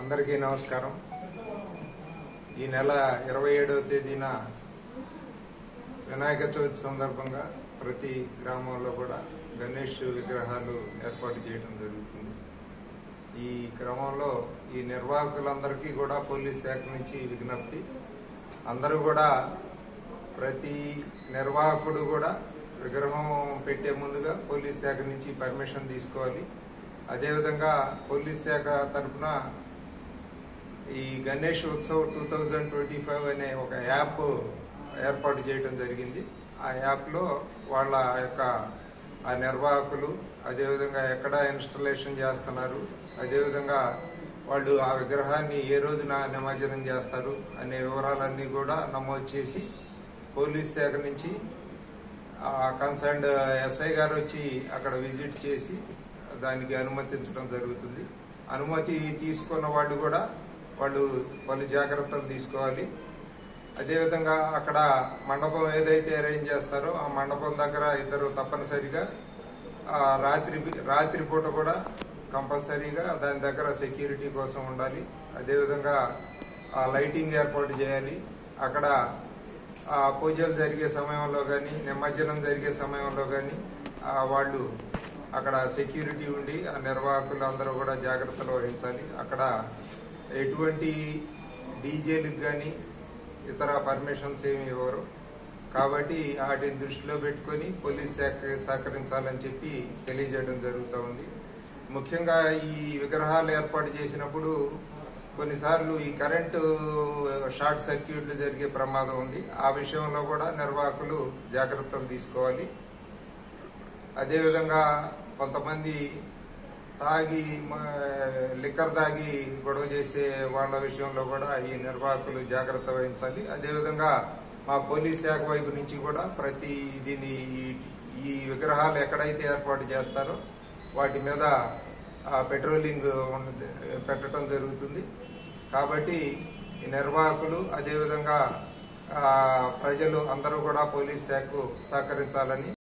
అందరికీ నమస్కారం. ఈ నెల 27వ తేదీన వినాయక చవితి సందర్భంగా ప్రతి గ్రామంలో కూడా గణేష్ విగ్రహాలు ఏర్పాటు చేయడం జరుగుతుంది. ఈ క్రమంలో ఈ నిర్వాహకులందరికీ కూడా పోలీస్ శాఖ నుంచి విజ్ఞప్తి, అందరూ కూడా ప్రతి నిర్వాహకుడు కూడా విగ్రహం పెట్టే ముందుగా పోలీస్ శాఖ నుంచి పర్మిషన్ తీసుకోవాలి. అదేవిధంగా పోలీస్ శాఖ తరఫున ఈ గణేష్ ఉత్సవ్ 2025 అనే ఒక యాప్ ఏర్పాటు చేయడం జరిగింది. ఆ యాప్లో వాళ్ళ యొక్క ఆ నిర్వాహకులు, అదేవిధంగా ఎక్కడ ఇన్స్టలేషన్ చేస్తున్నారు, అదేవిధంగా వాళ్ళు ఆ విగ్రహాన్ని ఏ రోజున నిమజ్జనం చేస్తారు అనే వివరాలన్నీ కూడా నమోదు చేసి పోలీస్ శాఖ నుంచి కన్సర్న్డ్ ఎస్ఐ గారు వచ్చి అక్కడ విజిట్ చేసి దానికి అనుమతించడం జరుగుతుంది. అనుమతి తీసుకున్న వాళ్ళు కూడా వాళ్ళు జాగ్రత్తలు తీసుకోవాలి. అదేవిధంగా అక్కడ మండపం ఏదైతే అరేంజ్ చేస్తారో ఆ మండపం దగ్గర ఇద్దరు తప్పనిసరిగా రాత్రిపూట కూడా కంపల్సరీగా దాని దగ్గర సెక్యూరిటీ కోసం ఉండాలి. అదేవిధంగా లైటింగ్ ఏర్పాటు చేయాలి. అక్కడ పూజలు జరిగే సమయంలో కానీ నిమజ్జనం జరిగే సమయంలో కానీ వాళ్ళు అక్కడ సెక్యూరిటీ ఉండి ఆ నిర్వాహకులు అందరూ కూడా జాగ్రత్తలు వహించాలి. అక్కడ ఎటువంటి డీజేలకు కానీ ఇతర పర్మిషన్స్ ఏమి ఇవ్వరు. కాబట్టి వాటిని దృష్టిలో పెట్టుకొని పోలీస్ శాఖ సహకరించాలని చెప్పి తెలియజేయడం జరుగుతూ ఉంది. ముఖ్యంగా ఈ విగ్రహాలు ఏర్పాటు చేసినప్పుడు కొన్నిసార్లు ఈ కరెంటు షార్ట్ సర్క్యూట్లు జరిగే ప్రమాదం ఉంది. ఆ విషయంలో కూడా నిర్వాహకులు జాగ్రత్తలు తీసుకోవాలి. అదేవిధంగా కొంతమంది లిక్కర్ తాగి గొడవ చేసే వాళ్ళ విషయంలో కూడా ఈ నిర్వాహకులు జాగ్రత్త వహించాలి. అదేవిధంగా మా పోలీస్ శాఖ వైపు నుంచి కూడా ఈ విగ్రహాలు ఎక్కడైతే ఏర్పాటు చేస్తారో వాటి మీద పెట్రోలింగ్ పెట్టడం జరుగుతుంది. కాబట్టి ఈ నిర్వాహకులు అదేవిధంగా ప్రజలు అందరూ కూడా పోలీస్ శాఖకు సహకరించాలని